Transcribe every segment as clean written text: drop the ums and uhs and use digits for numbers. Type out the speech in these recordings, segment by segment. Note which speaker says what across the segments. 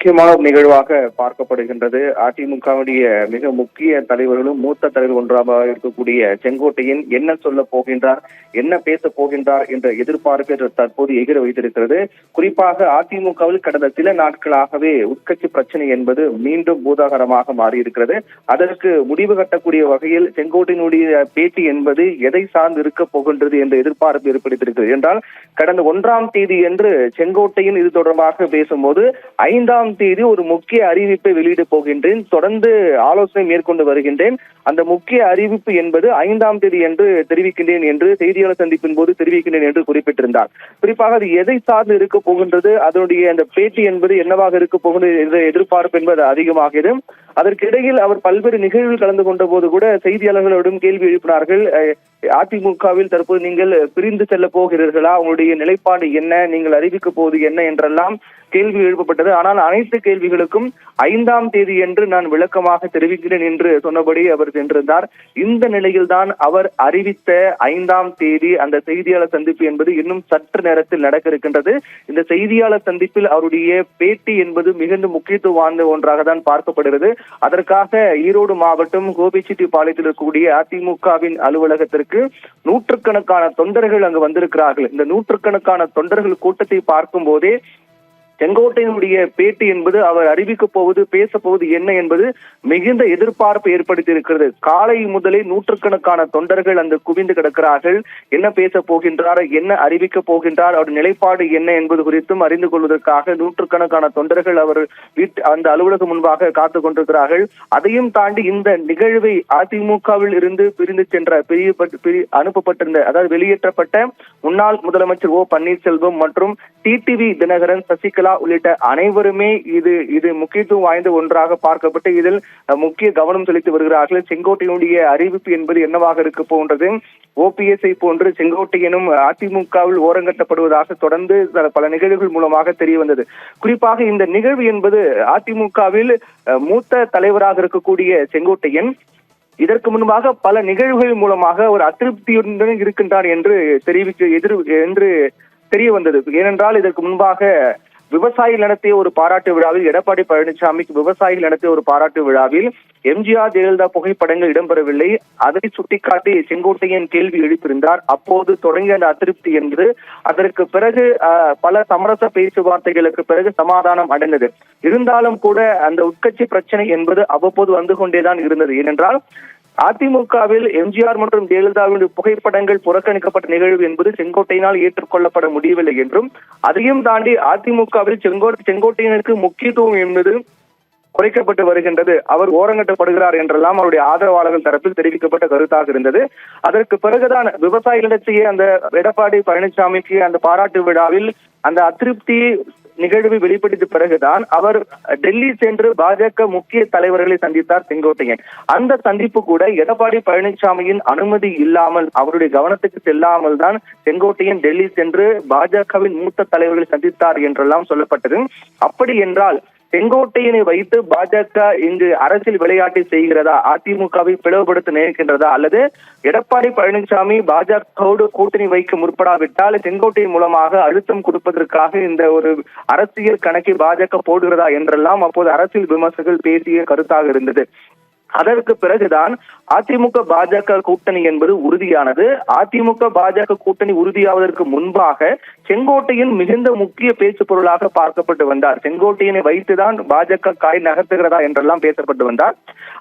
Speaker 1: முக்கியமான ஒரு நிகழ்வாக பார்க்கப்படுகின்றது. அதிமுகவுடைய மிக முக்கிய தலைவர்களும் மூத்த தலைவர் ஒன்றாக இருக்கக்கூடிய செங்கோட்டையன் என்ன சொல்ல போகின்றார், என்ன பேச போகின்றார் என்ற எதிர்பார்ப்பு தற்போது எகிர வைத்திருக்கிறது. குறிப்பாக அதிமுகவில் கடந்த சில நாட்களாகவே உட்கட்சி பிரச்சனை என்பது மீண்டும் பூதாகரமாக மாறியிருக்கிறது. அதற்கு முடிவு கட்டக்கூடிய வகையில் செங்கோட்டையனுடைய பேட்டி என்பது எதை சார்ந்து இருக்க போகின்றது என்ற எதிர்பார்ப்பு ஏற்படுத்தியிருக்கிறது. என்றால் கடந்த 1ஆம் தேதி என்று செங்கோட்டையன் இது தொடர்பாக பேசும்போது 5ஆம் தேதி ஒரு முக்கிய அறிவிப்பை வெளியிட போகின்றேன், தொடர்ந்து ஆலோசனை மேற்கொண்டு வருகின்றேன், அந்த முக்கிய அறிவிப்பு என்பது 5ஆம் தேதி என்று தெரிவிக்கின்றேன் என்று செய்தியாளர் சந்திப்பின் போது தெரிவிக்கின்றேன் என்று குறிப்பிட்டிருந்தார். குறிப்பாக அது எதை சார்ந்து இருக்க போகின்றது, அதனுடைய அந்த பேட்டி என்பது என்னவாக இருக்க போகின்றது என்ற எதிர்பார்ப்பு என்பது அதிகமாகிறது. அதற்கிடையில் அவர் பல்வேறு நிகழ்வில் கலந்து கொண்ட போது கூட செய்தியாளர்களிடம் கேள்வி எழுப்பினார்கள். அதிமுகவில் தற்போது நீங்கள் பிரிந்து செல்ல போகிறீர்களா, உங்களுடைய நிலைப்பாடு என்ன, நீங்கள் அறிவிக்க போவது என்ன என்றெல்லாம் கேள்வி எழுப்பப்பட்டது. ஆனால் அனைத்து கேள்விகளுக்கும் 5ஆம் தேதி என்று நான் விளக்கமாக தெரிவிக்கிறேன் என்று சொன்னபடி அவர் சென்றிருந்தார். இந்த நிலையில் தான் அவர் அறிவித்த 5ஆம் தேதி அந்த செய்தியாளர் சந்திப்பு என்பது இன்னும் சற்று நேரத்தில் நடக்க இருக்கின்றது. இந்த செய்தியாளர் சந்திப்பில் அவருடைய பேட்டி என்பது மிகுந்த முக்கியத்துவம் வாய்ந்த ஒன்றாக தான் பார்க்கப்படுகிறது. அதற்காக ஈரோடு மாவட்டம் கோபிச்செட்டிப்பாளையத்தில் இருக்கக்கூடிய அதிமுகவின் அலுவலகத்திற்கு நூற்றுக்கணக்கான தொண்டர்கள் அங்கு வந்திருக்கிறார்கள். இந்த நூற்றுக்கணக்கான தொண்டர்கள் கூட்டத்தை பார்க்கும் போதே செங்கோட்டையனுடைய பேட்டி என்பது அவர் அறிவிக்க போவது, பேச போவது என்ன என்பது மிகுந்த எதிர்பார்ப்பு ஏற்படுத்தி இருக்கிறது. காலை முதலே நூற்றுக்கணக்கான தொண்டர்கள் அந்த குவிந்து கிடக்கிறார்கள். என்ன பேச போகின்றார், என்ன அறிவிக்க போகின்றார், அவர் நிலைப்பாடு என்ன என்பது குறித்தும் அறிந்து கொள்வதற்காக நூற்றுக்கணக்கான தொண்டர்கள் அவர் அந்த அலுவலகம் முன்பாக காத்துக் கொண்டிருக்கிறார்கள். அதையும் தாண்டி இந்த நிகழ்வை அதிமுகவில் இருந்து பிரிந்து சென்ற அனுப்பப்பட்டிருந்த, அதாவது வெளியேற்றப்பட்ட முன்னாள் முதலமைச்சர் ஓ பன்னீர்செல்வம் மற்றும் டிடிவி தினகரன், சசிகலா உள்ளிட்ட அனைவருமே இது முக்கியத்துவம் வாய்ந்த ஒன்றாக பார்க்கப்பட்டு இதில் முக்கிய கவனம் செலுத்தி வருகிறார்கள். செங்கோட்டையனுடைய அறிவிப்பு என்பது என்னவாக இருக்க போன்றது, ஓபிஎஸ்ஐ போன்று செங்கோட்டையனும் அதிமுகவில் ஓரங்கட்டப்படுவதாக தொடர்ந்து பல நிகழ்வுகள் மூலமாக தெரிய வந்தது. குறிப்பாக இந்த நிகழ்வு என்பது அதிமுகவில் மூத்த தலைவராக இருக்கக்கூடிய செங்கோட்டையன் இதற்கு முன்பாக பல நிகழ்வுகள் மூலமாக ஒரு அதிருப்தியுடன் இருக்கின்றார் என்று தெரிய வந்தது. ஏனென்றால் இதற்கு முன்பாக விவசாயிகள் நடத்திய ஒரு பாராட்டு விழாவில், எடப்பாடி பழனிசாமிக்கு விவசாயிகள் நடத்திய ஒரு பாராட்டு விழாவில் எம்ஜிஆர் ஜெயலலிதா புகைப்படங்கள் இடம்பெறவில்லை. அதை சுட்டிக்காட்டி செங்கோட்டையன் கேள்வி எழுப்பியிருந்தார். அப்போது தொடங்கிய அந்த அதிருப்தி என்பது அதற்கு பிறகு பல சமரச பேச்சுவார்த்தைகளுக்கு பிறகு சமாதானம் அடைந்தது. இருந்தாலும் கூட அந்த உட்கட்சி பிரச்சனை என்பது அவ்வப்போது வந்து கொண்டேதான் இருந்தது. ஏனென்றால் அதிமுகவில் எம்ஜிஆர் மற்றும் ஜெயலலிதாவின் புகைப்படங்கள் புறக்கணிக்கப்பட்ட நிகழ்வு என்பது செங்கோட்டையினால் ஏற்றுக்கொள்ளப்பட முடியவில்லை என்றும், அதையும் தாண்டி அதிமுகவில் செங்கோட்டையனுக்கு முக்கியத்துவம் என்பது குறைக்கப்பட்டு வருகின்றது, அவர் ஓரங்கட்டப்படுகிறார் என்றெல்லாம் அவருடைய ஆதரவாளர்கள் தரப்பில் தெரிவிக்கப்பட்ட கருத்தாக இருந்தது. அதற்கு பிறகுதான் விவசாயிகளிடத்தையே அந்த எடப்பாடி பழனிசாமிக்கு அந்த பாராட்டு விழாவில் அந்த அதிருப்தி நிகழ்வு வெளிப்படுத்த பிறகுதான் அவர் டெல்லி சென்று பாஜக முக்கிய தலைவர்களை சந்தித்தார் செங்கோட்டையன். அந்த சந்திப்பு கூட எடப்பாடி பழனிசாமியின் அனுமதி இல்லாமல், அவருடைய கவனத்துக்கு செல்லாமல் தான் செங்கோட்டையன் டெல்லி சென்று பாஜகவின் மூத்த தலைவர்களை சந்தித்தார் என்றெல்லாம் சொல்லப்பட்டது. அப்படி என்றால் செங்கோட்டையனை வைத்து பாஜக இங்கு அரசியல் விளையாட்டை செய்கிறதா, அதிமுகவை பிளவுபடுத்த நினைக்கின்றதா, அல்லது எடப்பாடி பழனிசாமி பாஜகவோடு கூட்டணி வைக்க முற்படாவிட்டால் செங்கோட்டையன் மூலமாக அழுத்தம் கொடுப்பதற்காக இந்த ஒரு அரசியல் கணக்கை பாஜக போடுகிறதா என்றெல்லாம் அப்போது அரசியல் விமர்சகர்கள் பேசிய கருத்தாக இருந்தது. அதற்கு பிறகுதான் அதிமுக பாஜக கூட்டணி என்பது உறுதியானது. அதிமுக பாஜக கூட்டணி உறுதியாவதற்கு முன்பாக செங்கோட்டையன் மிகுந்த முக்கிய பேச்சு பொருளாக பார்க்கப்பட்டு வந்தார். செங்கோட்டையனை வைத்துதான் பாஜக காய் நகர்த்துகிறதா என்றெல்லாம் பேசப்பட்டு வந்தார்.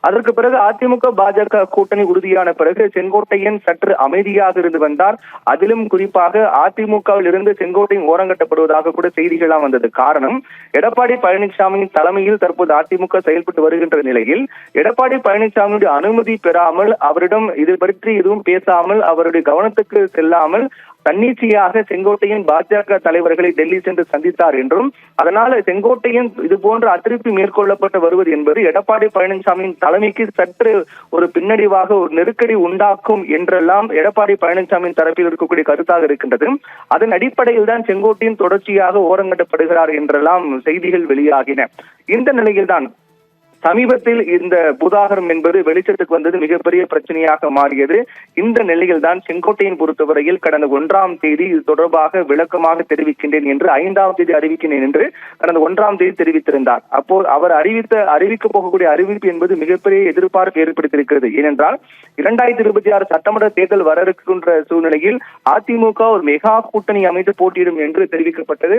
Speaker 1: அதற்கு பிறகு அதிமுக பாஜக கூட்டணி உறுதியான பிறகு செங்கோட்டையன் சற்று அமைதியாக இருந்து வந்தார். அதிலும் குறிப்பாக அதிமுகவில் இருந்து செங்கோட்டையன் ஓரங்கட்டப்படுவதாக கூட செய்திகளாம் வந்தது. காரணம், எடப்பாடி பழனிசாமியின் தலைமையில் தற்போது அதிமுக செயல்பட்டு வருகின்ற நிலையில் எடப்பாடி பழனிசாமியுடைய அனுமதி பெறாமல், அவரிடம் இது பற்றி எதுவும் பேசாமல், அவருடைய கவனத்துக்கு செல்லாமல் தன்னிச்சையாக செங்கோட்டையன் பாஜக தலைவர்களை டெல்லி சென்று சந்தித்தார் என்றும், அதனால செங்கோட்டையன் இது போன்ற அதிருப்தி மேற்கொள்ளப்பட்டு வருவது என்பது எடப்பாடி பழனிசாமியின் தலைமைக்கு சற்று ஒரு பின்னடைவாக ஒரு நெருக்கடி உண்டாக்கும் என்றெல்லாம் எடப்பாடி பழனிசாமியின் தரப்பில் இருக்கக்கூடிய கருத்தாக இருக்கின்றது. அதன் அடிப்படையில் தான் செங்கோட்டையன் தொடர்ச்சியாக ஓரங்கட்டப்படுகிறார் என்றெல்லாம் செய்திகள் வெளியாகின. இந்த நிலையில்தான் சமீபத்தில் இந்த பூதாகரம் என்பது வெளிச்சத்துக்கு வந்தது மிகப்பெரிய பிரச்சனையாக மாறியது. இந்த நிலையில் தான் செங்கோட்டையின் பொறுத்தவரையில் கடந்த 1ஆம் தேதி இது தொடர்பாக விளக்கமாக தெரிவிக்கின்றேன் என்று 5ஆம் தேதி அறிவிக்கின்றேன் என்று கடந்த 1ஆம் தேதி தெரிவித்திருந்தார். அப்போ அவர் அறிவிக்க போகக்கூடிய அறிவிப்பு என்பது மிகப்பெரிய எதிர்பார்ப்பு ஏற்படுத்தியிருக்கிறது. ஏனென்றால் 2026 சட்டமன்ற தேர்தல் வர இருக்கின்ற சூழ்நிலையில் அதிமுக ஒரு மெகா கூட்டணி அமைத்து போட்டியிடும் என்று தெரிவிக்கப்பட்டது.